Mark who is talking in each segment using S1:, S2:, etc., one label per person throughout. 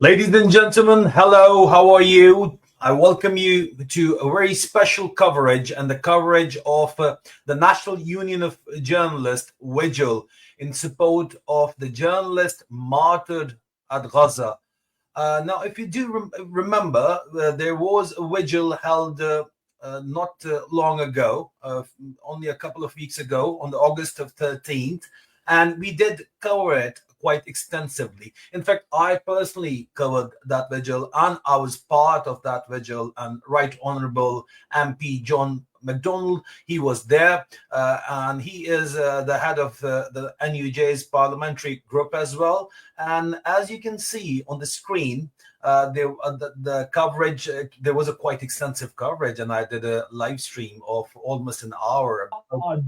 S1: Ladies and gentlemen, hello, how are you? I welcome you to a very special coverage and the coverage of the National Union of Journalists, Vigil, in support of the journalist martyred at Gaza. Now, if you do remember, there was a vigil held not long ago, only a couple of weeks ago, on the August of 13th, and we did cover it quite extensively. In fact, I personally covered that vigil, and I was part of that vigil. And Right Honorable MP John McDonnell, he was there, and he is the head of the NUJ's parliamentary group as well. And as you can see on the screen, the coverage, there was a quite extensive coverage, and I did a live stream of almost an hour.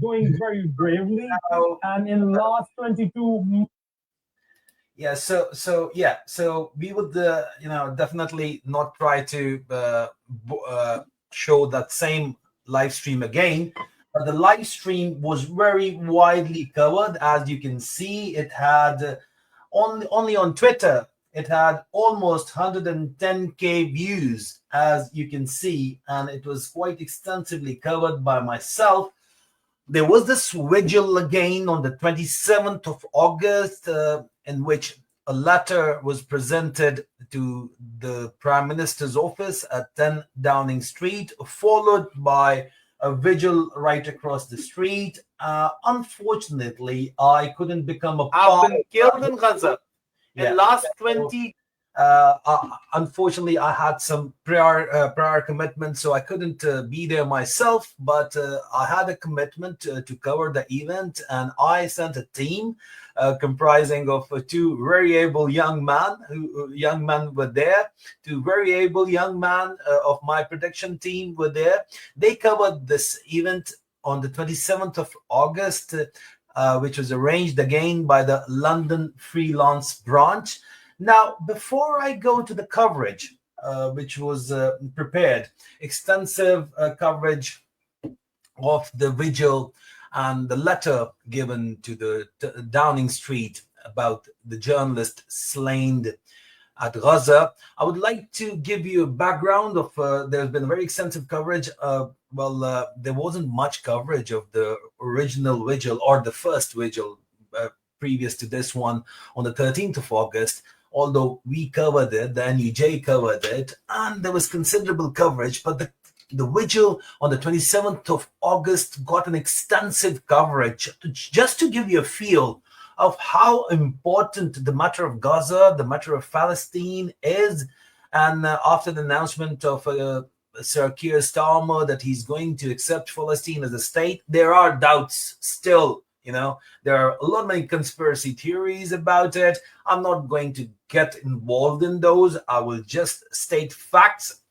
S2: Doing very bravely, and in last 22
S1: Yeah, so we would definitely not try to show that same live stream again, but the live stream was very widely covered. As you can see, it had only on Twitter, it had almost 110k views, as you can see, and it was quite extensively covered by myself. There was this vigil again on the 27th of August, in which a letter was presented to the Prime Minister's office at 10 Downing Street, followed by a vigil right across the street. Unfortunately, I couldn't become a part.
S3: I've been killed in Gaza in last 20.
S1: Unfortunately, I had some prior commitments, so I couldn't be there myself. But I had a commitment to cover the event, and I sent a team comprising of two very able young men were there. Two very able young men of my production team were there. They covered this event on the 27th of August, which was arranged again by the London freelance branch. Now, before I go to the coverage, which was prepared, extensive coverage of the vigil and the letter given to the Downing Street about the journalist slain at Gaza, I would like to give you a background of, there's been very extensive coverage. There wasn't much coverage of the original vigil or the first vigil previous to this one on the 13th of August. Although we covered it, the NUJ covered it, and there was considerable coverage, but the vigil on the 27th of August got an extensive coverage, just to give you a feel of how important the matter of Gaza, the matter of Palestine is. And after the announcement of Sir Keir Starmer that he's going to accept Palestine as a state, there are doubts still. There are a lot of many conspiracy theories about it. I'm not going to get involved in those. I will just state facts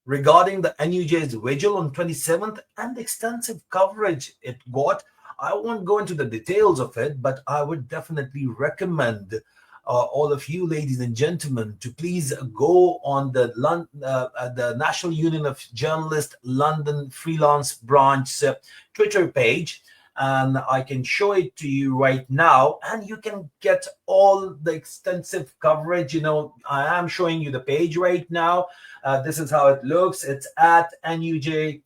S1: regarding the NUJ's vigil on 27th and the extensive coverage it got. I won't go into the details of it, but I would definitely recommend all of you, ladies and gentlemen, to please go on the National Union of Journalists London freelance branch Twitter page. And I can show it to you right now, and you can get all the extensive coverage. I am showing you the page right now. This is how it looks. It's at NUJ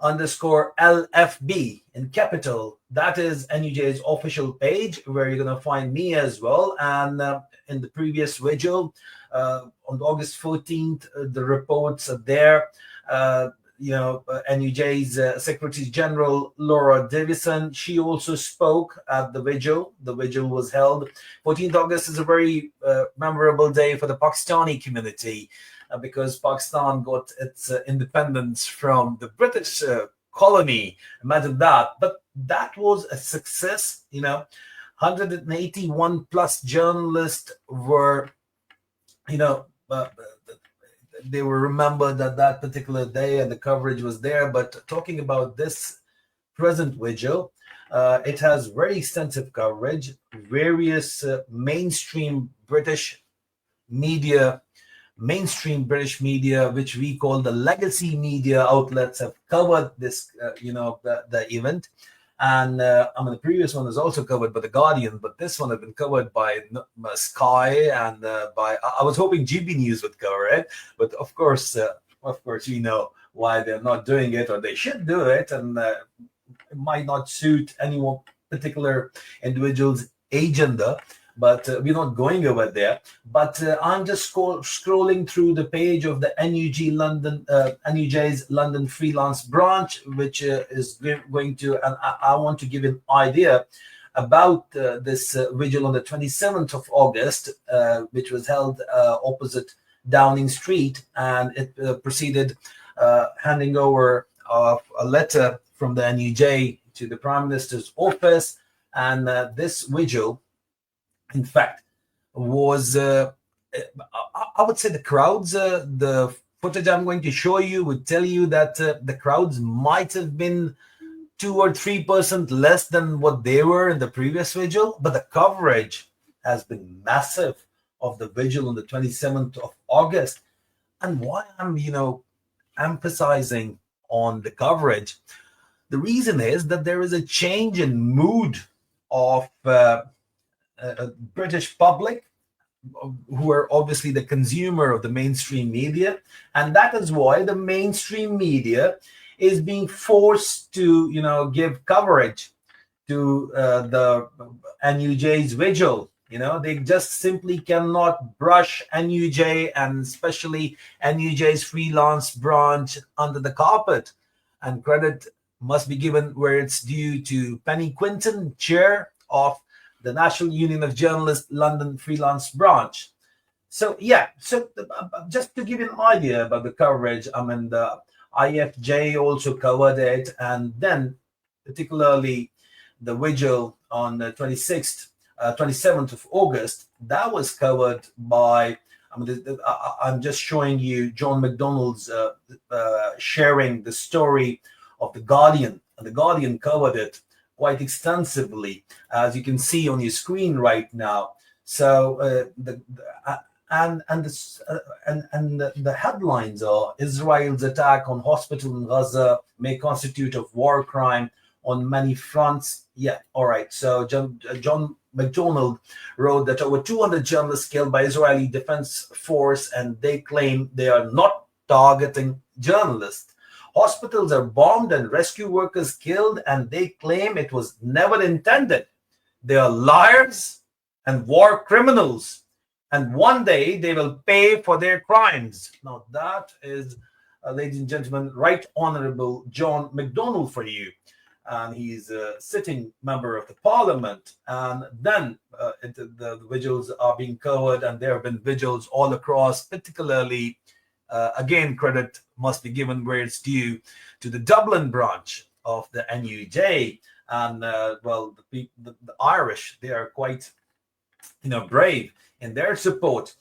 S1: _ LFB in capital. That is NUJ's official page, where you're going to find me as well. And in the previous vigil on August 14th, the reports are there. NUJ's Secretary General Laura Davison, she also spoke at the vigil. The vigil was held. 14th August is a very memorable day for the Pakistani community because Pakistan got its independence from the British colony. Imagine that. But that was a success. 181 plus journalists were, they were remembered at that particular day, and the coverage was there. But talking about this present vigil, it has very extensive coverage. Various mainstream British media, which we call the legacy media outlets, have covered this, the event. And the previous one is also covered by the Guardian, but this one has been covered by Sky and by. I was hoping GB News would cover it, but of course, you know why they're not doing it, or they should do it, and it might not suit any one particular individual's agenda. But we're not going over there. But I'm just scrolling through the page of the NUJ's London freelance branch, which is going to, and I want to give an idea about this vigil on the 27th of August, which was held opposite Downing Street, and it preceded handing over a letter from the NUJ to the Prime Minister's office, and this vigil, in fact, was I would say the crowds. The footage I'm going to show you would tell you that the crowds might have been 2 or 3% less than what they were in the previous vigil, but the coverage has been massive of the vigil on the 27th of August. And why I'm emphasizing on the coverage, the reason is that there is a change in mood of British public, who are obviously the consumer of the mainstream media, and that is why the mainstream media is being forced to give coverage to the NUJ's vigil. They just simply cannot brush NUJ, and especially NUJ's freelance branch, under the carpet, and credit must be given where it's due to Penny Quinton, chair of the National Union of Journalists London freelance branch. So just to give you an idea about the coverage, the IFJ also covered it, and then particularly the vigil on the 27th of August, that was covered by, I'm just showing you John McDonald's sharing the story of the Guardian, and the Guardian covered it quite extensively, as you can see on your screen right now. So the headlines are: Israel's attack on hospital in Gaza may constitute a war crime on many fronts. Yeah, all right. So John McDonald wrote that over 200 journalists killed by Israeli Defense Force, and they claim they are not targeting journalists. Hospitals are bombed and rescue workers killed, and they claim it was never intended. They are liars and war criminals, and one day they will pay for their crimes. Now that is, ladies and gentlemen, Right Honorable John McDonnell for you. And he's a sitting member of the parliament. And then the vigils are being covered, and there have been vigils all across, particularly again, credit must be given where it's due to the Dublin branch of the NUJ. And the Irish, they are quite brave in their support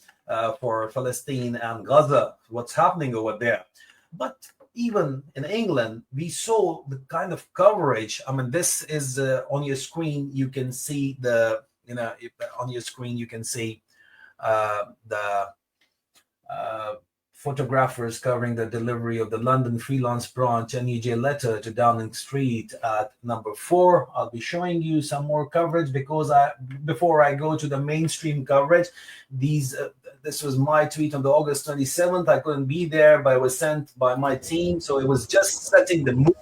S1: for Palestine and Gaza, what's happening over there. But even in England, we saw the kind of coverage. This is on your screen. You can see on your screen you can see the photographers covering the delivery of the London freelance branch NUJ letter to Downing Street at number 4. I'll be showing you some more coverage because before I go to the mainstream coverage, this was my tweet on the August 27th. I couldn't be there, but it was sent by my team. So it was just setting the mood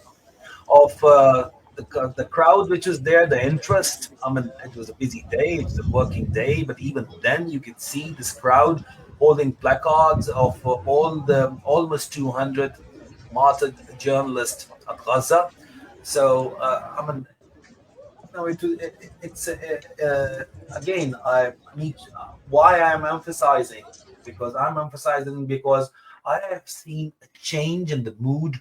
S1: of the crowd which was there, the interest. It was a busy day, it was a working day, but even then you could see this crowd holding placards of all the almost 200 martyred journalists at Gaza. So, it's again, why I'm emphasizing, because I have seen a change in the mood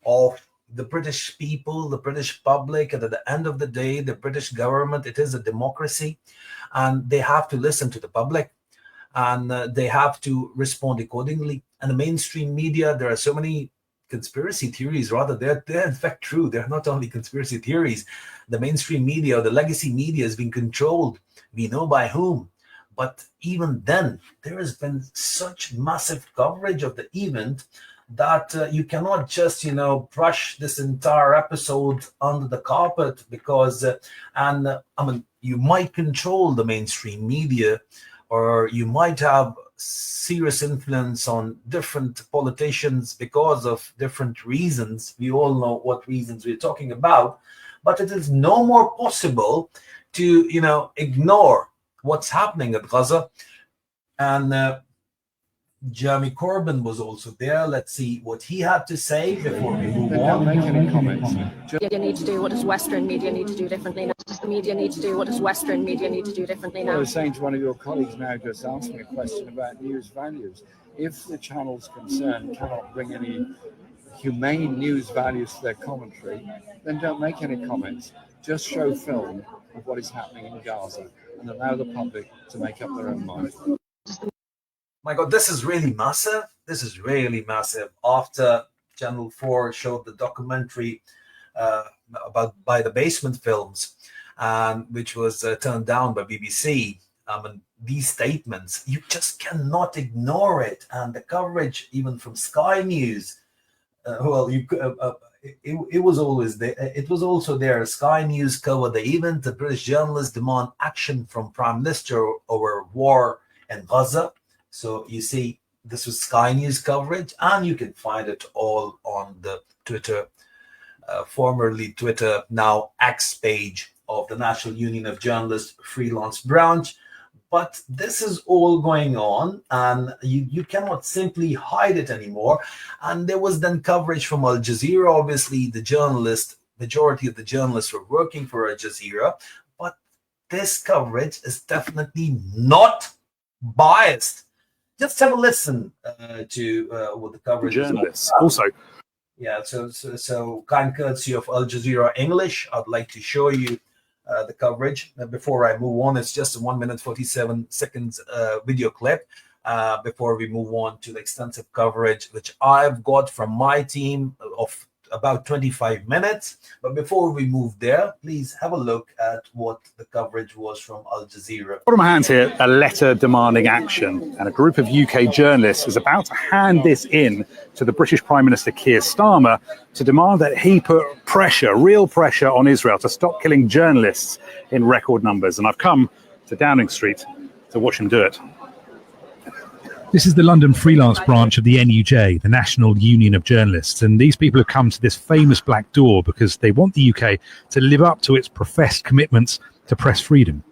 S1: of the British people, the British public, and at the end of the day, the British government, it is a democracy, and they have to listen to the public, and they have to respond accordingly. And the mainstream media, there are so many conspiracy theories, rather, they're in fact true. They're not only conspiracy theories. The mainstream media, or the legacy media, is being controlled. We know by whom. But even then, there has been such massive coverage of the event that you cannot just, brush this entire episode under the carpet because, you might control the mainstream media, or you might have serious influence on different politicians because of different reasons. We all know what reasons we're talking about, but it is no more possible to, ignore what's happening at Gaza. And Jeremy Corbyn was also there. Let's see what he had to say before we move on.
S4: Make any comments.
S5: Media need to do what does Western media need to do differently now? Does the media need to do what does Western media need to do differently now?
S4: I was saying to one of your colleagues now, just asked me a question about news values. If the channels concerned cannot bring any humane news values to their commentary, then don't make any comments. Just show film of what is happening in Gaza and allow the public to make up their own mind.
S1: My God, this is really massive. This is really massive. After Channel 4 showed the documentary by the Basement Films, which was turned down by BBC, these statements, you just cannot ignore it. And the coverage, even from Sky News, it was always there. It was also there. Sky News covered the event. The British journalists demand action from Prime Minister over war in Gaza. So you see, this was Sky News coverage, and you can find it all on the Twitter, formerly Twitter, now X page of the National Union of Journalists Freelance Branch. But this is all going on, and you cannot simply hide it anymore. And there was then coverage from Al Jazeera. Obviously, majority of the journalists were working for Al Jazeera, but this coverage is definitely not biased. Just have a listen to what the coverage
S6: journalists also.
S1: Yeah, so kind courtesy of Al Jazeera English, I'd like to show you the coverage. Before I move on, it's just a 1 minute 47 seconds video clip before we move on to the extensive coverage which I've got from my team of about 25 minutes. But before we move there, please have a look at what the coverage was from Al Jazeera.
S6: Got on my hands here a letter demanding action, and a group of UK journalists is about to hand this in to the British Prime Minister Keir Starmer to demand that he put real pressure on Israel to stop killing journalists in record numbers. And I've come to Downing Street to watch him do it.
S7: This is the London freelance branch of the NUJ, the National Union of Journalists, and these people have come to this famous black door because they want the UK to live up to its professed commitments to press freedom.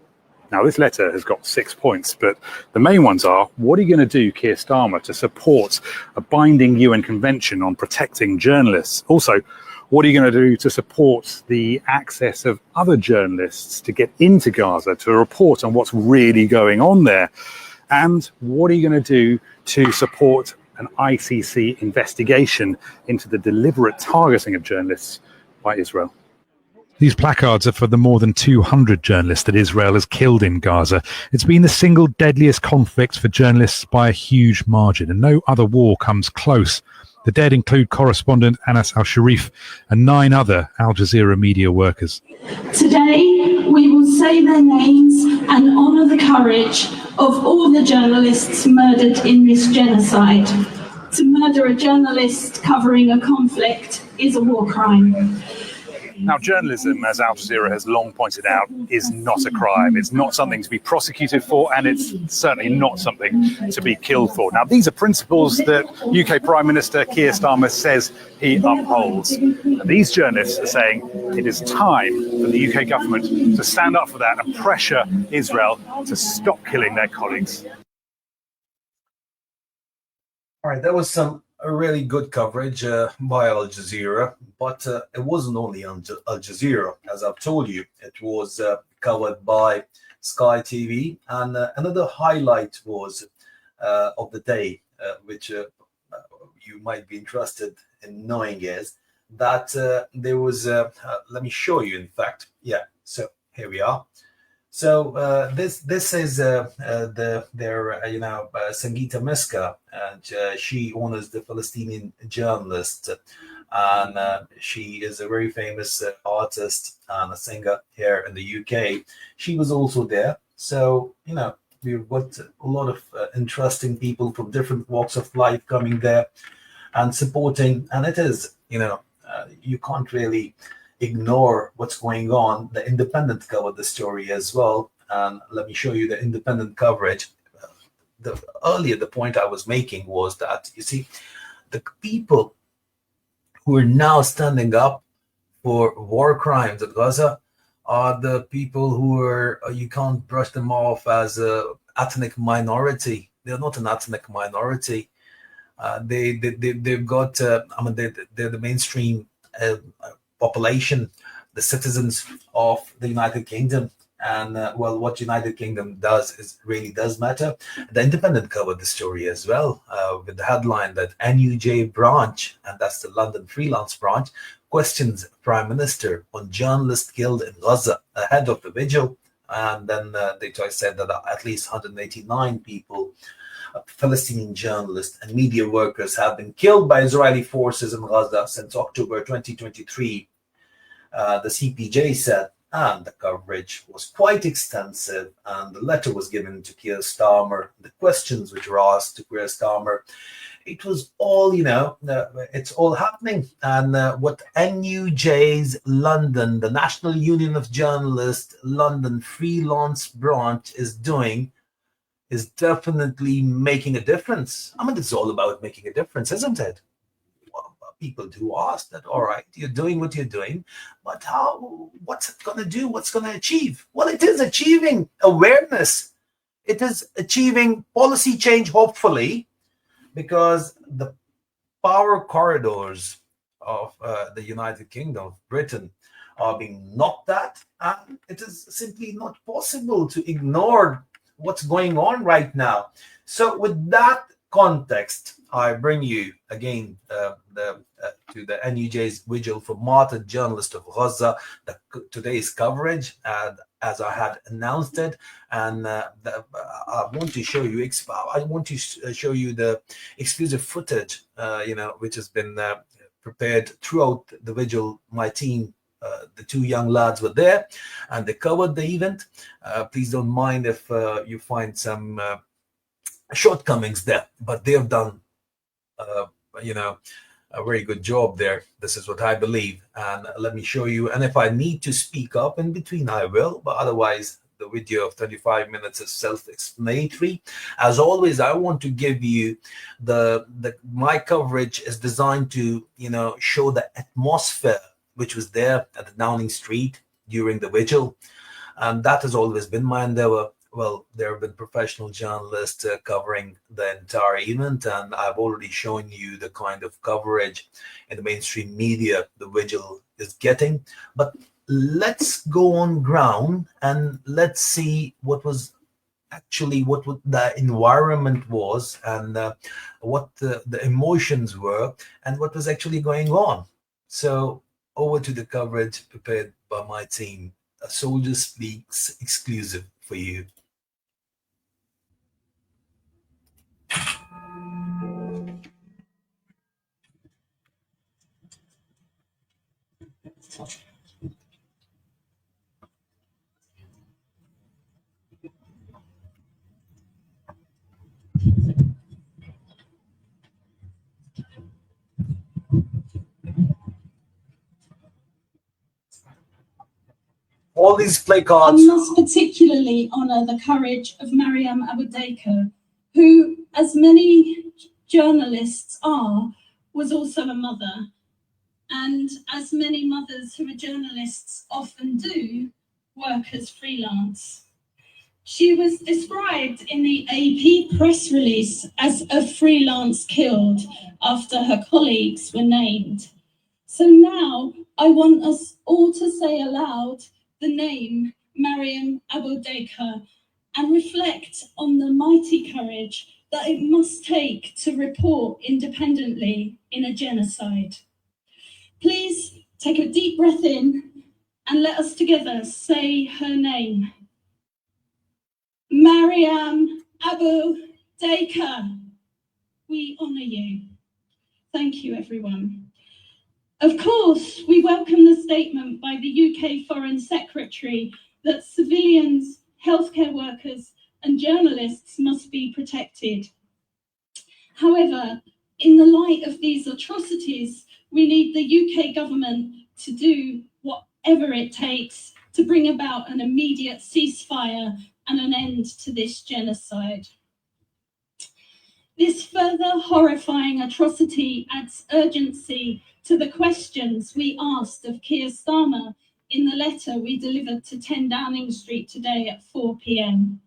S6: Now, this letter has got 6 points, but the main ones are: what are you going to do, Keir Starmer, to support a binding UN convention on protecting journalists? Also, what are you going to do to support the access of other journalists to get into Gaza to report on what's really going on there? And what are you going to do to support an ICC investigation into the deliberate targeting of journalists by Israel?
S7: These placards are for the more than 200 journalists that Israel has killed in Gaza. It's been the single deadliest conflict for journalists by a huge margin, and no other war comes close. The dead include correspondent Anas al-Sharif and 9 other Al Jazeera media workers.
S8: Today, we will say their names and honour the courage of all the journalists murdered in this genocide. To murder a journalist covering a conflict is a war crime.
S6: Now, journalism, as Al Jazeera has long pointed out, is not a crime. It's not something to be prosecuted for, and it's certainly not something to be killed for. Now, these are principles that UK Prime Minister Keir Starmer says he upholds. And these journalists are saying it is time for the UK government to stand up for that and pressure Israel to stop killing their colleagues.
S1: All right, that was some really good coverage by Al Jazeera, but it wasn't only on Al Jazeera, as I've told you. It was covered by Sky TV, and another highlight was of the day, which you might be interested in knowing, is that there was. Let me show you. In fact, yeah. So here we are. So this is Sangeeta Miska, and she honors the Palestinian journalist, and she is a very famous artist and a singer here in the UK. She was also there, so we've got a lot of interesting people from different walks of life coming there and supporting. And it is, you can't really ignore what's going on. The Independent covered the story as well. And let me show you the Independent coverage. The point I was making was that, you see, the people who are now standing up for war crimes at Gaza are the people who are, you can't brush them off as a ethnic minority. They're not an ethnic minority. They've got, they're the mainstream population, the citizens of the United Kingdom. And what United Kingdom does really does matter. The Independent covered the story as well, with the headline that NUJ branch, and that's the London freelance branch, questions Prime Minister on journalist killed in Gaza ahead of the vigil. And then they said that at least 189 people, Palestinian journalists and media workers, have been killed by Israeli forces in Gaza since October 2023. The CPJ said, and the coverage was quite extensive, and the letter was given to Keir Starmer. The questions which were asked to Keir Starmer, it was all, it's all happening. And what NUJ's London, the National Union of Journalists, London freelance branch is doing is definitely making a difference. I mean, it's all about making a difference, isn't it? People do ask that, all right, you're doing what you're doing, but what's it going to do? What's going to achieve? Well, it is achieving awareness. It is achieving policy change, hopefully, because the power corridors of the United Kingdom, of Britain, are being knocked at, and it is simply not possible to ignore what's going on right now. So with that context, I bring you again to the NUJ's Vigil for Martyred Journalist of Gaza, today's coverage, as I had announced it, and I want to show you. Show you the exclusive footage, which has been prepared throughout the vigil. My team, the two young lads, were there, and they covered the event. Please don't mind if you find some shortcomings there, but they have done a very good job there. This is what I believe, and let me show you. And if I need to speak up in between, I will, but otherwise the video of 25 minutes is self-explanatory. As always, I want to give you my coverage is designed to show the atmosphere which was there at the Downing Street during the vigil, and that has always been my endeavor. Well, there have been professional journalists covering the entire event, and I've already shown you the kind of coverage in the mainstream media the vigil is getting. But let's go on ground and let's see what was actually what the environment was, and what the emotions were, and what was actually going on. So over to the coverage prepared by my team. A Soldier Speaks exclusive for you. All these placards.
S8: I must particularly honour the courage of Mariam Abu Daker, who, as many journalists are, was also a mother. And as many mothers who are journalists often do, work as freelance. She was described in the AP press release as a freelance killed after her colleagues were named. So now I want us all to say aloud the name Mariam Abu Daker and reflect on the mighty courage that it must take to report independently in a genocide. Please take a deep breath in and let us together say her name. Mariam Abu Daker, we honour you. Thank you, everyone. Of course, we welcome the statement by the UK Foreign Secretary that civilians, healthcare workers and journalists must be protected. However, In the light of these atrocities, we need the UK government to do whatever it takes to bring about an immediate ceasefire and an end to this genocide. This further horrifying atrocity adds urgency to the questions we asked of Keir Starmer in the letter we delivered to 10 Downing Street today at 4 p.m.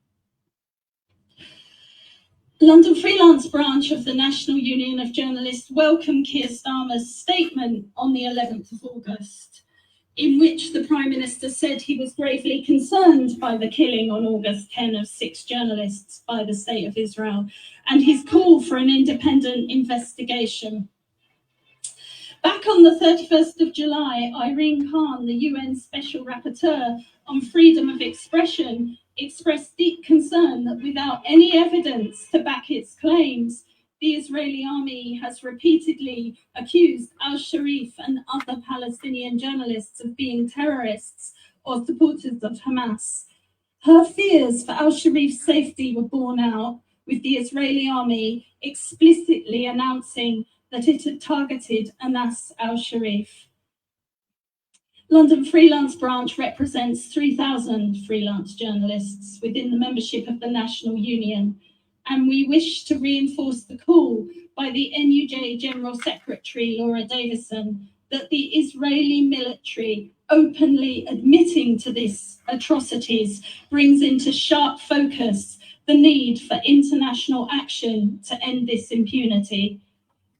S8: London Freelance branch of the National Union of Journalists welcomed Keir Starmer's statement on the 11th of August, in which the Prime Minister said he was gravely concerned by the killing on August 10 of 6 journalists by the State of Israel and his call for an independent investigation. Back on the 31st of July, Irene Khan, the UN Special Rapporteur on Freedom of Expression, expressed deep concern that without any evidence to back its claims, the Israeli army has repeatedly accused al-Sharif and other Palestinian journalists of being terrorists or supporters of Hamas. Her fears for al-Sharif's safety were borne out, with the Israeli army explicitly announcing that it had targeted Anas al-Sharif. London Freelance branch represents 3,000 freelance journalists within the membership of the National Union, and we wish to reinforce the call by the NUJ General Secretary Laura Davison that the Israeli military openly admitting to these atrocities brings into sharp focus the need for international action to end this impunity.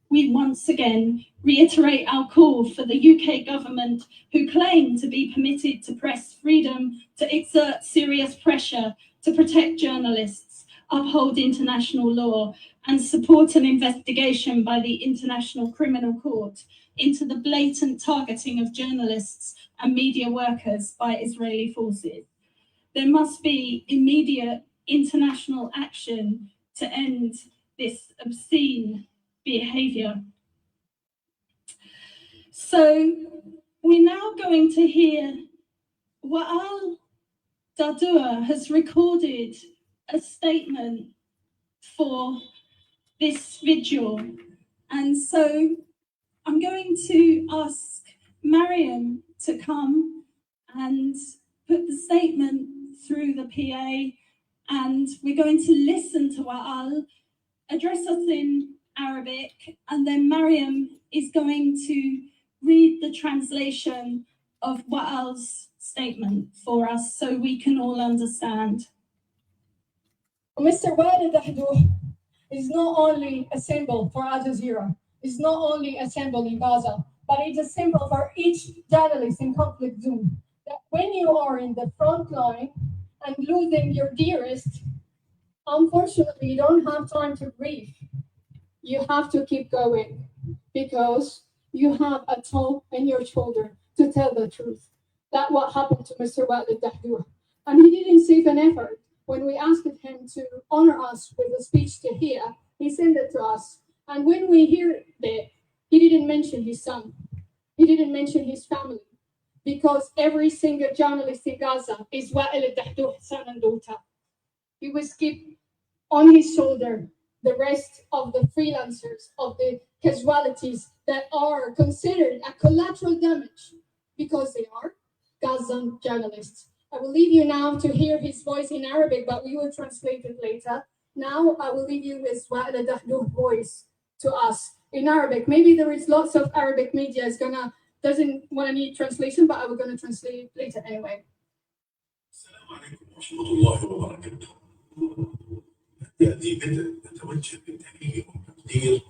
S8: We once again reiterate our call for the UK government, who claim to be permitted to press freedom, to exert serious pressure to protect journalists, uphold international law, and support an investigation by the International Criminal Court into the blatant targeting of journalists and media workers by Israeli forces. There must be immediate international action to end this obscene behaviour. So we're now going to hear Wael Dardua has recorded a statement for this vigil. And so I'm going to ask Mariam to come and put the statement through the PA, and we're going to listen to Wael address us in Arabic, and then Mariam is going to read the translation of Wael's statement for us so we can all understand.
S9: Mr. Wael Dahdoh is not only a symbol for Al Jazeera, it's not only a symbol in Gaza, but it's a symbol for each journalist in conflict zone. That when you are in the front line and losing your dearest, unfortunately, you don't have time to grieve. You have to keep going because you have a toll in your shoulder to tell the truth. That's what happened to Mr. Wael Dahdoh. And he didn't save an effort. When we asked him to honor us with a speech to hear, he sent it to us. And when we hear that, he didn't mention his son. He didn't mention his family. Because every single journalist in Gaza is Wael Dahdoh's son and daughter. He will keep on his shoulder the rest of the freelancers, of the casualties that are considered a collateral damage because they are Gazan journalists. I will leave you now to hear his voice in Arabic, but we will translate it later. Now I will leave you with Wael Dahdoh's voice to us in Arabic. Maybe there is lots of Arabic media doesn't want to need translation, but I will going to translate it later anyway.
S10: السلام عليكم ورحمة الله وبركاته. يأتي بدء نتوجه بالتحية والتقدير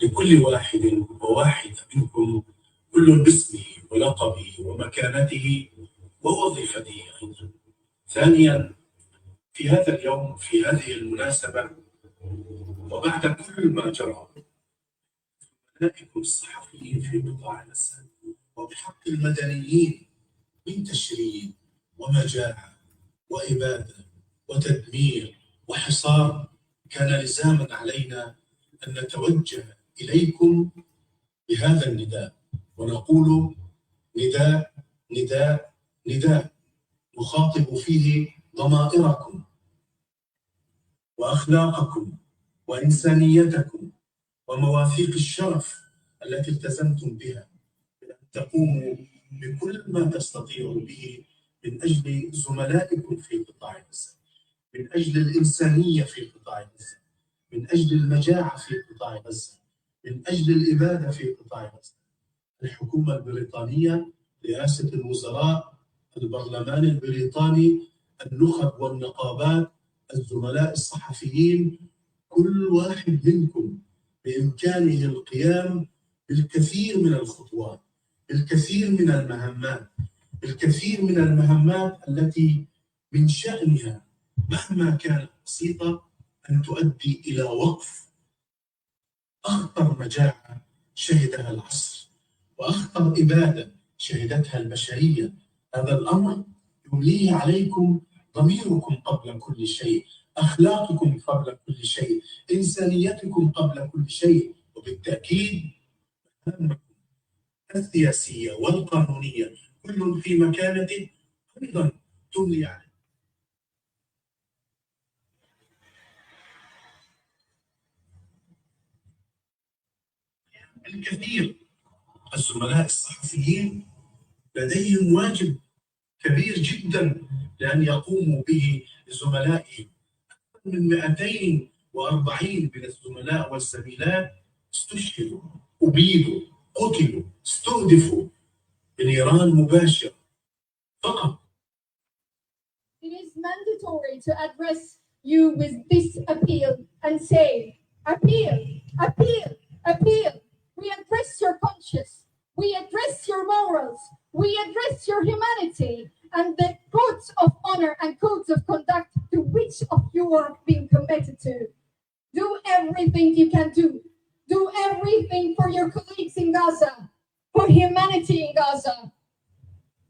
S10: لكل واحد وواحدة منكم، كل باسمه ولقبه ومكانته ووظيفته أيضا. ثانيا، في هذا اليوم، في هذه المناسبة، وبعد كل ما جرى زملائكم الصحفيين في قطاع غزة وبحق المدنيين من تشريد ومجاعة وإبادة وتدمير وحصار، كان لزاما علينا أن نتوجه إليكم بهذا النداء ونقول نداء نداء نداء نخاطب فيه ضمائركم وأخلاقكم وإنسانيتكم ومواثيق الشرف التي التزمتم بها بأن تقوموا بكل ما تستطيعوا به من أجل زملائكم في قطاع غزة، من أجل الإنسانية في قطاع غزة، من أجل المجاعة في قطاع غزة، من أجل الإبادة في قطاع غزة. الحكومة البريطانية، رئاسة الوزراء، البرلمان البريطاني، النخب والنقابات، الزملاء الصحفيين، كل واحد منكم بإمكانه القيام بالكثير من الخطوات، بالكثير من المهمات، بالكثير من المهمات التي من شأنها مهما كانت بسيطة أن تؤدي إلى وقف أخطر مجاعة شهدها العصر وأخطر إبادة شهدتها البشرية. هذا الأمر يمليه عليكم ضميركم قبل كل شيء، أخلاقكم قبل كل شيء، إنسانيتكم قبل كل شيء، وبالتأكيد مهامكم السياسية والقانونية كل في مكانته أيضا تملي عليه. الكثير الزملاء الصحفيين لديهم واجب كبير جدا لأن يقوموا به لزملائهم. من 240 من الزملاء والزميلات استشهدوا، أبيدوا، قتلوا، استهدفوا بنيران مباشرة فقط.
S9: It is mandatory to address you with this appeal and say, appeal, appeal, appeal. We address your conscience. We address your morals. We address your humanity and the codes of honor and codes of conduct to which of you are being committed to. Do everything you can do. Do everything for your colleagues in Gaza, for humanity in Gaza,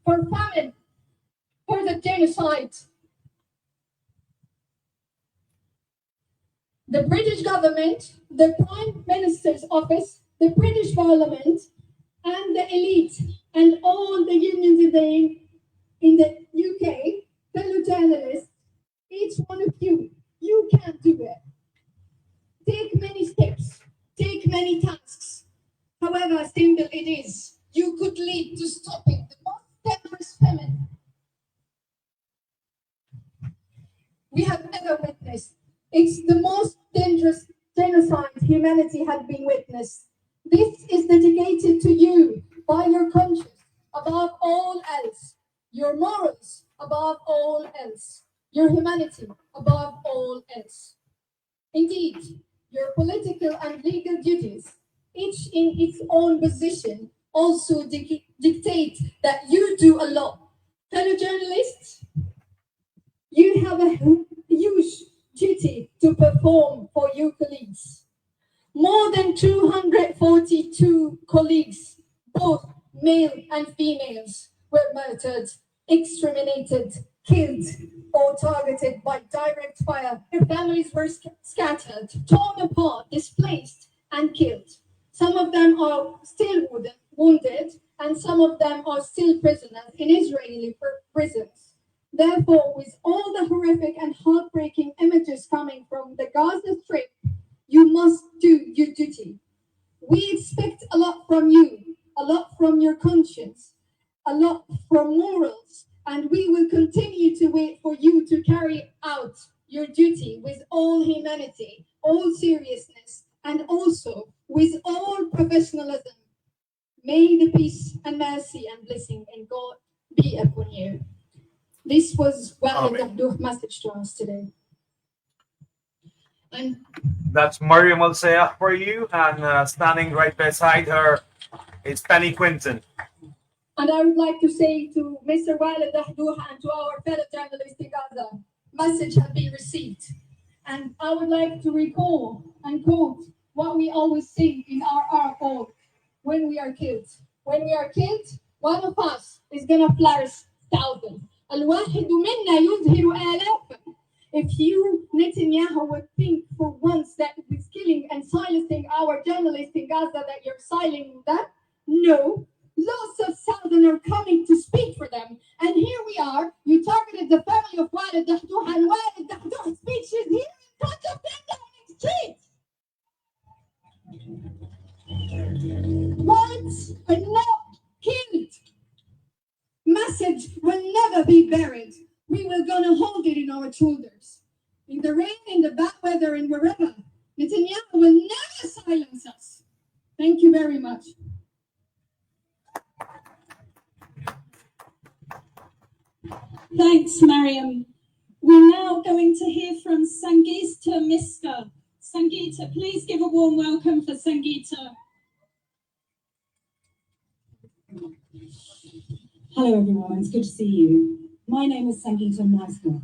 S9: for famine, for the genocide. The British government, the Prime Minister's office, the British Parliament, and the elite, and all the unions in the UK, fellow journalists, each one of you, you can do it. Take many steps, take many tasks. However simple it is, you could lead to stopping the most dangerous famine we have ever witnessed. It's the most dangerous genocide humanity has been witnessed. This is dedicated to you by your conscience above all else, your morals above all else, your humanity above all else. Indeed, your political and legal duties, each in its own position, also dictate that you do a lot. Fellow journalists, you have a huge duty to perform for your colleagues. More than 242 colleagues, both male and females, were murdered, exterminated, killed, or targeted by direct fire. Their families were scattered, torn apart, displaced, and killed. Some of them are still wounded, and some of them are still prisoners in Israeli prisons. Therefore, with all the horrific and heartbreaking images coming from the Gaza Strip, you must do your duty. We expect a lot from you, a lot from your conscience, a lot from morals, and we will continue to wait for you to carry out your duty with all humanity, all seriousness, and also with all professionalism. May the peace and mercy and blessing in God be upon you. This was Walid Abduh's message to us today. And
S3: that's Mariam Al-Sayah for you, and standing right beside her is Penny Quinton.
S9: And I would like to say to Mr. Walid Abduh and to our fellow journalists in Gaza, message has been received. And I would like to recall and quote what we always sing in our call when we are killed. When we are killed, one of us is going to flourish thousands. الواحد منا يظهر آلافا. If you, Netanyahu, would think for once that with killing and silencing our journalists in Gaza that you're silencing them, no. Lots of thousands are coming to speak for them. And here we are, you targeted the family of Walid Dahduh, and Walid Dahduh's speech is here in front of them down the street. Words are not killed. Message will never be buried. We will gonna hold it in our shoulders. In the rain, in the bad weather, and wherever. Netanyahu will never silence us. Thank you very much.
S8: Thanks, Mariam. We're now going to hear from Sangeeta Miska. Sangeeta, please give a warm welcome for Sangeeta.
S11: Hello everyone, it's good to see you. My name is Sangeeta Miska.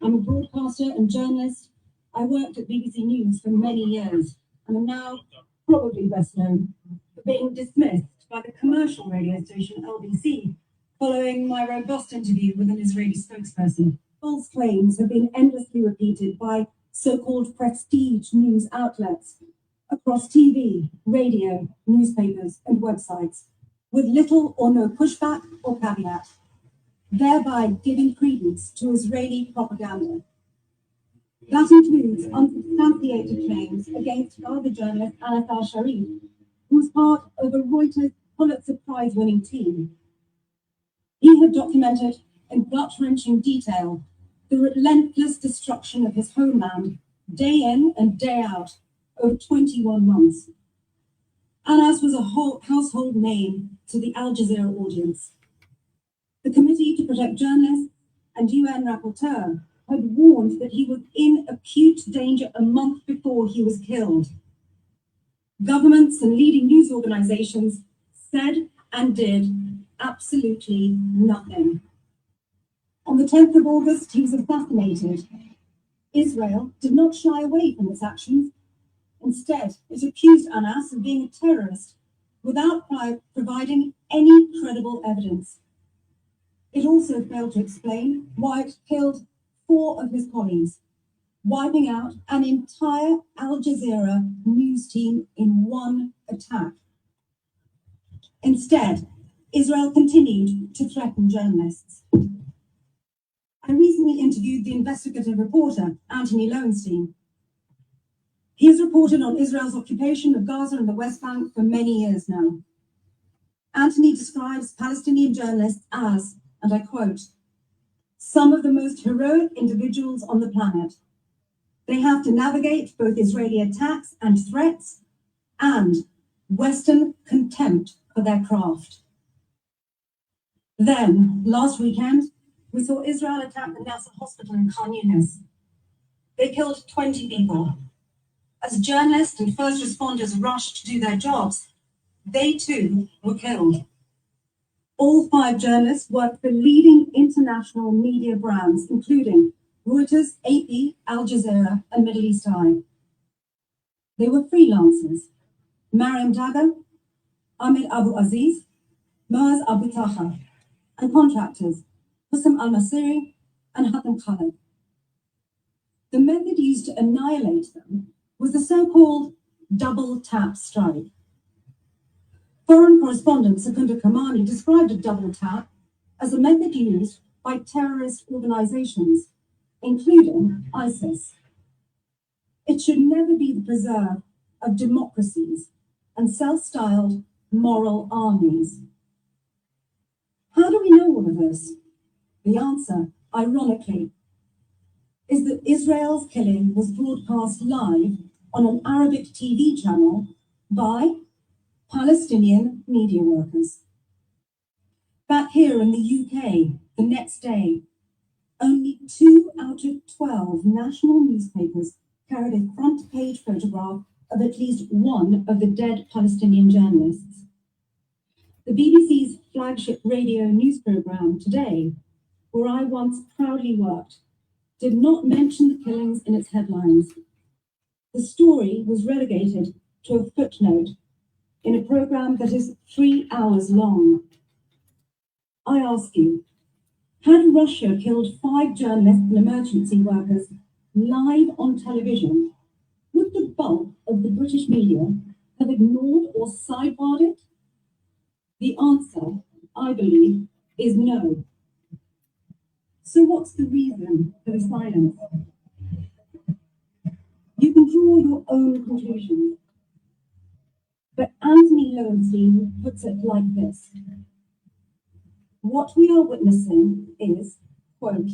S11: I'm a broadcaster and journalist. I worked at BBC News for many years and am now probably best known for being dismissed by the commercial radio station LBC following my robust interview with an Israeli spokesperson. False claims have been endlessly repeated by so-called prestige news outlets across TV, radio, newspapers and websites with little or no pushback or caveat, thereby giving credence to Israeli propaganda. That includes unsubstantiated claims against Gaza journalist Anas al-Sharif, who was part of a Reuters Pulitzer Prize-winning team. He had documented in gut-wrenching detail the relentless destruction of his homeland day in and day out over 21 months. Anas was a household name to the Al Jazeera audience. The Committee to Protect Journalists and UN rapporteur had warned that he was in acute danger a month before he was killed. Governments and leading news organizations said and did absolutely nothing. On the 10th of August, he was assassinated. Israel did not shy away from its actions. Instead, it accused Anas of being a terrorist without providing any credible evidence. It also failed to explain why it killed 4 of his colleagues, wiping out an entire Al Jazeera news team in one attack. Instead, Israel continued to threaten journalists. I recently interviewed the investigative reporter, Anthony Lowenstein. He has reported on Israel's occupation of Gaza and the West Bank for many years now. Anthony describes Palestinian journalists as, and I quote, some of the most heroic individuals on the planet. They have to navigate both Israeli attacks and threats and Western contempt for their craft. Then, last weekend, we saw Israel attack the Nasser hospital in Khan Yunis. They killed 20 people. As journalists and first responders rushed to do their jobs, they too were killed. All 5 journalists worked for leading international media brands, including Reuters, AP, Al Jazeera, and Middle East Eye. They were freelancers: Mariam Dagger, Ahmed Abu Aziz, Moaz Abu Taha, and contractors, Hussam Al-Masiri and Hatem Khaled. The method used to annihilate them was the so-called double tap strike. Foreign correspondent Secunda Kamani described a double tap as a method used by terrorist organizations, including ISIS. It should never be the preserve of democracies and self-styled moral armies. How do we know all of this? The answer, ironically, is that Israel's killing was broadcast live on an Arabic TV channel by Palestinian media workers. Back here in the UK, the next day, only 2 out of 12 national newspapers carried a front-page photograph of at least one of the dead Palestinian journalists. The BBC's flagship radio news programme Today, where I once proudly worked, did not mention the killings in its headlines. The story was relegated to a footnote in a programme that is 3 hours long. I ask you, had Russia killed 5 journalists and emergency workers live on television, would the bulk of the British media have ignored or sidebarred it? The answer, I believe, is no. So what's the reason for the silence? You can draw your own conclusions. But Anthony Lowenstein puts it like this. What we are witnessing is, quote,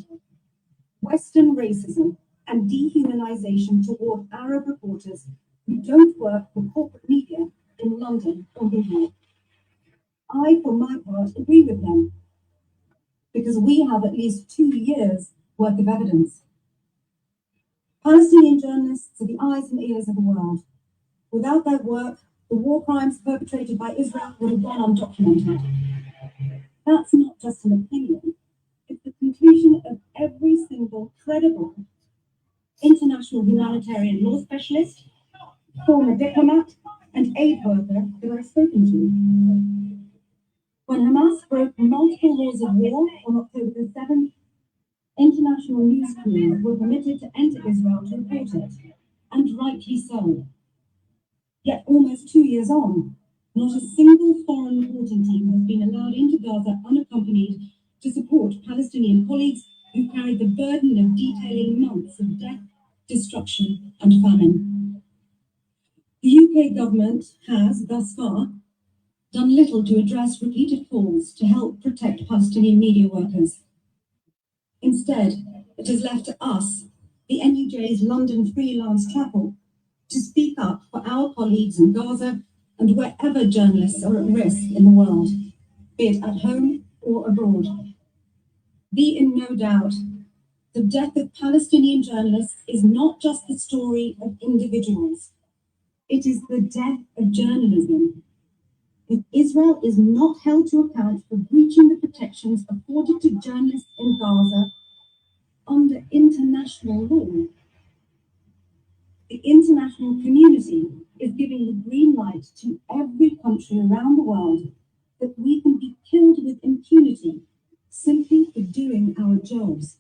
S11: Western racism and dehumanization toward Arab reporters who don't work for corporate media in London or Vigil. I, for my part, agree with them, because we have at least 2 years' worth of evidence. Palestinian journalists are the eyes and ears of the world. Without their work, the war crimes perpetrated by Israel would have gone undocumented. That's not just an opinion. It's the conclusion of every single credible international humanitarian law specialist, former diplomat, and aid worker that I've spoken to. When Hamas broke multiple laws of war on October the 7th, international news crews were permitted to enter Israel to report it, and rightly so. Yet almost 2 years on, not a single foreign reporting team has been allowed into Gaza unaccompanied to support Palestinian colleagues who carried the burden of detailing months of death, destruction, and famine. The UK government has, thus far, done little to address repeated calls to help protect Palestinian media workers. Instead, it is left to us, the NUJ's London freelance chapel, to speak up for our colleagues in Gaza and wherever journalists are at risk in the world, be it at home or abroad. Be in no doubt, the death of Palestinian journalists is not just the story of individuals. It is the death of journalism. If Israel is not held to account for breaching the protections afforded to journalists in Gaza under international law, the international community is giving the green light to every country around the world that we can be killed with impunity simply for doing our jobs.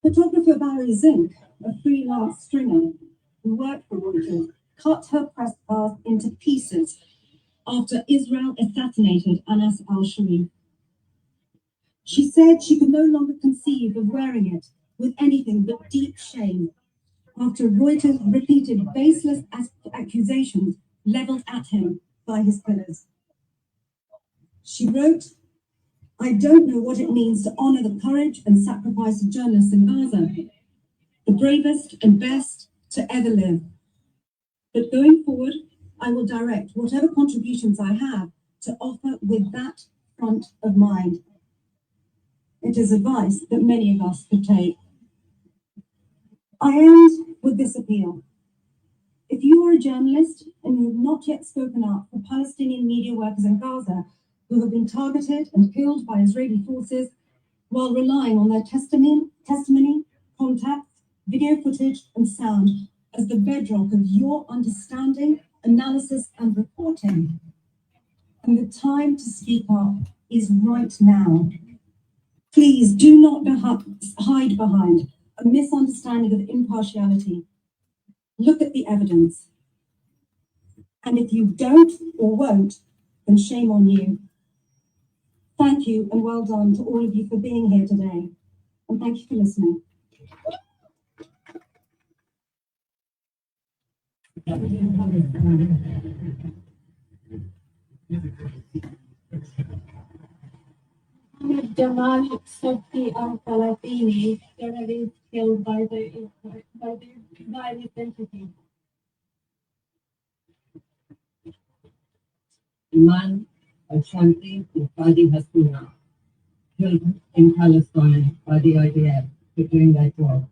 S11: Photographer Barry Zink, a freelance stringer who worked for Reuters, cut her press pass into pieces after Israel assassinated Anas al-Sharif. She said she could no longer conceive of wearing it with anything but deep shame after Reuters repeated baseless accusations leveled at him by his pillars. She wrote, I don't know what it means to honor the courage and sacrifice of journalists in Gaza, the bravest and best to ever live. But going forward, I will direct whatever contributions I have to offer with that front of mind. It is advice that many of us could take. I end with this appeal. If you are a journalist and you have not yet spoken up for Palestinian media workers in Gaza who have been targeted and killed by Israeli forces while relying on their testimony, contacts, video footage, and sound as the bedrock of your understanding, analysis, and reporting, then the time to speak up is right now. Please do not hide behind a misunderstanding of impartiality. Look at the evidence. And if you don't or won't, then shame on you. Thank you and well done to all of you for being here today. And thank you for listening.
S9: Jamal Sofi al-Falafini, journalist killed by the violent entity.
S12: Iman al-Shanti and Fadi Hasuna, killed in Palestine by the IDF for doing their job.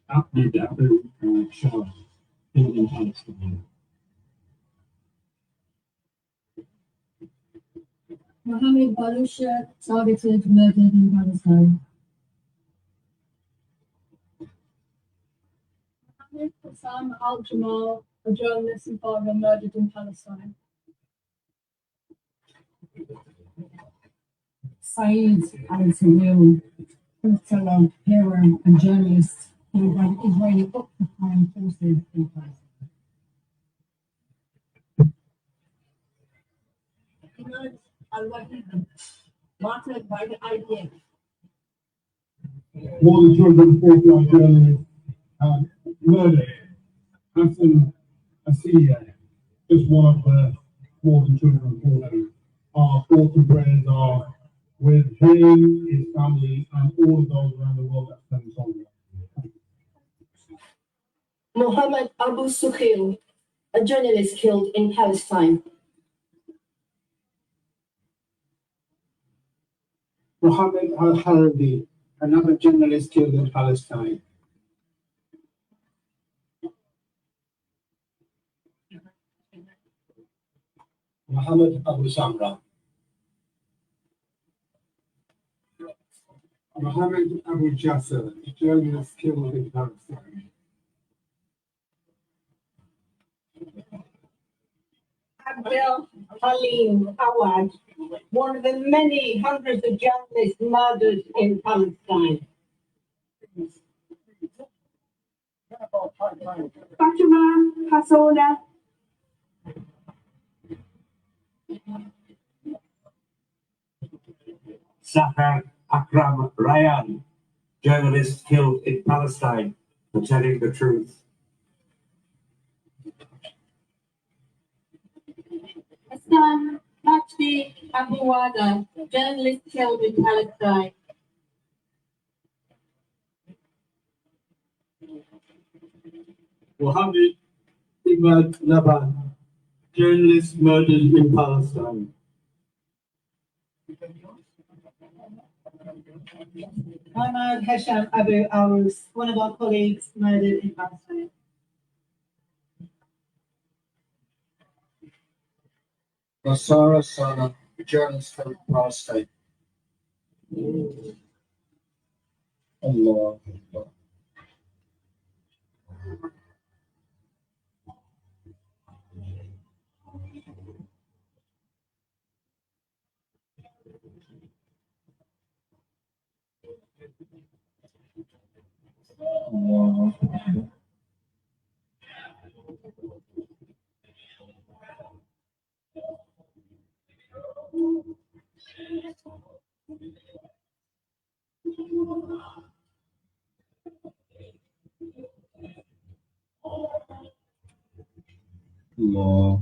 S13: Ahmed Abu Shah, killed in Palestine.
S9: Mohammed Balusha, targeted, murdered in Palestine. Mohammed Qassam al-Jamal, a journalist and father, murdered in Palestine.
S12: Saeed al-Salil, fellow hero and journalist killed by the Israeli occupying forces in Palestine. Muhammad al-Wahid, martyred by the IDF.
S13: More than 240 journalists murdered. Hassan Asiya, just one of the more than 240. Our thoughts and prayers are with him, his family, and all of those around the world that stand solid.
S12: Muhammad Abu Sukhil, a journalist killed in Palestine.
S13: Muhammad al-Harabi, another journalist killed in Palestine. Muhammad Abu Samra. Muhammad Abu Jasser, a journalist killed in Palestine.
S12: Abdel Halim Awad, one of the many hundreds of journalists murdered in Palestine. Fatima Hassouna.
S13: Sahar Akram Ryan, journalist killed in Palestine for telling the truth.
S12: Hassan Majdi Abu Wada, journalist killed in Palestine.
S13: Mohammed Ibad Laban, journalist murdered in Palestine.
S12: Ahmad Hasham Abu Arus, one of our colleagues murdered in Palestine.
S13: Nasara Sana, a journalist from Palestine. Allah. Allah. Allah.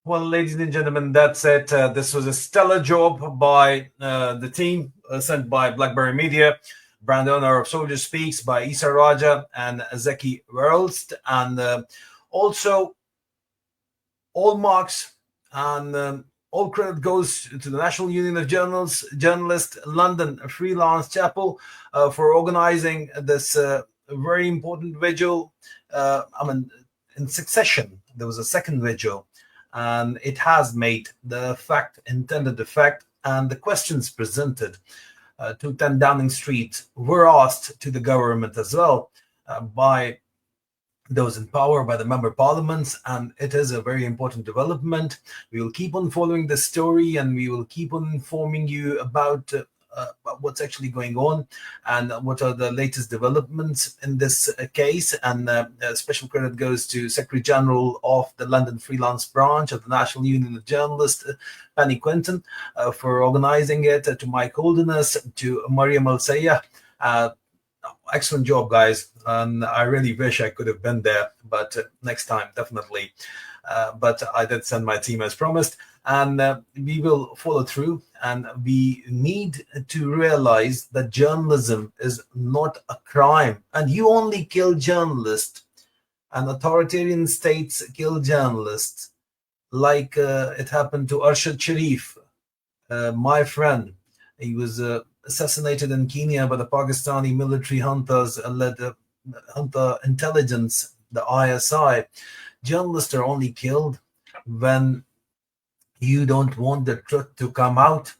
S1: Well, ladies and gentlemen, that's it. This was a stellar job by the team sent by BlackBerry Media. Brand owner of Soldier Speaks by Issa Raja and Zeki Werlst. And also, all marks and all credit goes to the National Union of Journalists London Freelance Chapel for organizing this very important vigil. In succession, there was a second vigil. And it has made the intended effect, and the questions presented to 10 Downing Street were asked to the government as well by those in power, by the member parliaments, and it is a very important development. We will keep on following this story, and we will keep on informing you about what's actually going on and what are the latest developments in this case. And special credit goes to Secretary General of the London Freelance Branch of the National Union of Journalists, Penny Quinton, for organizing it, to Mike Holderness, to Mariam Al-Sayah. Excellent job, guys, and I really wish I could have been there, but next time, definitely. But I did send my team as promised, and we will follow through, and we need to realize that journalism is not a crime, and you only kill journalists, and authoritarian states kill journalists, like it happened to Arshad Sharif, my friend. He was assassinated in Kenya by the Pakistani military hunters led hunter intelligence, the ISI. Journalists are only killed when you don't want the truth to come out.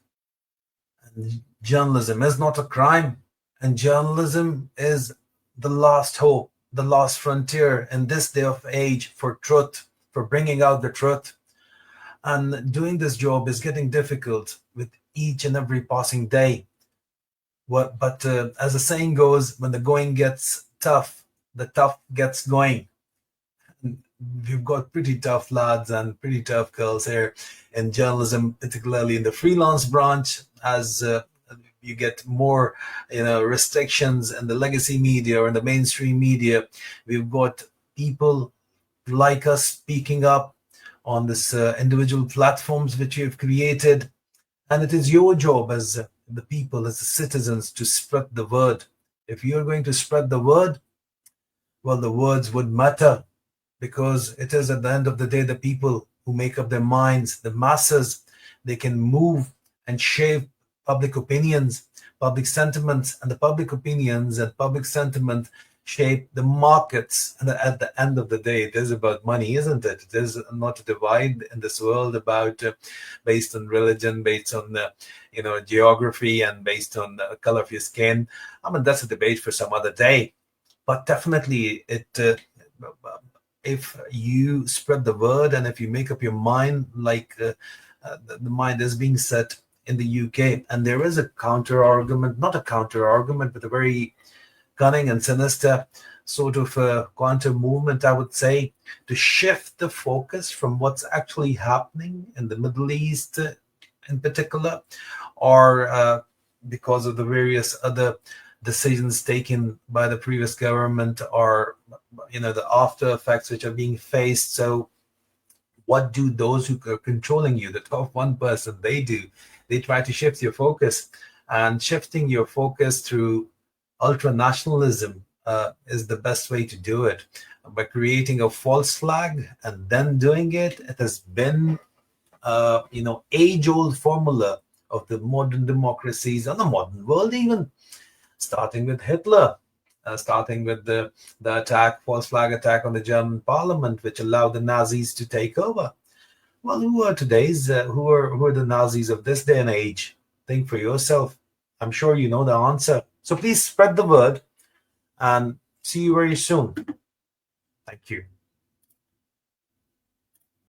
S1: And journalism is not a crime, and journalism is the last hope, the last frontier in this day of age for truth, for bringing out the truth. And doing this job is getting difficult with each and every passing day. But as the saying goes, when the going gets tough, the tough gets going. And we've got pretty tough lads and pretty tough girls here in journalism, particularly in the freelance branch, as you get more restrictions in the legacy media or in the mainstream media. We've got people like us speaking up on this individual platforms which you've created, and it is your job as the people, as the citizens, to spread the word. If you're going to spread the word, well, the words would matter, because it is at the end of the day the people who make up their minds, the masses. They can move and shape public opinions, public sentiments, and the public opinions and public sentiment shape the markets. And at the end of the day, it is about money, isn't it? It is not a divide in this world about based on religion, based on geography, and based on the color of your skin. I mean, that's a debate for some other day. But definitely, if you spread the word and if you make up your mind, like the mind is being set in the UK, and there is a counter argument, not a counter argument, but a very cunning and sinister sort of quantum movement, I would say, to shift the focus from what's actually happening in the Middle East in particular, or because of the various other decisions taken by the previous government, or the after effects which are being faced. So what do those who are controlling you, the top 1%, they do? They try to shift your focus, and shifting your focus through ultra-nationalism is the best way to do it. By creating a false flag and then doing it, it has been age-old formula of the modern democracies and the modern world, even starting with Hitler, starting with the false flag attack on the German parliament, which allowed the Nazis to take over. Well, who are who are the Nazis of this day and age? Think for yourself. I'm sure you know the answer. So please spread the word, and see you very soon. Thank you.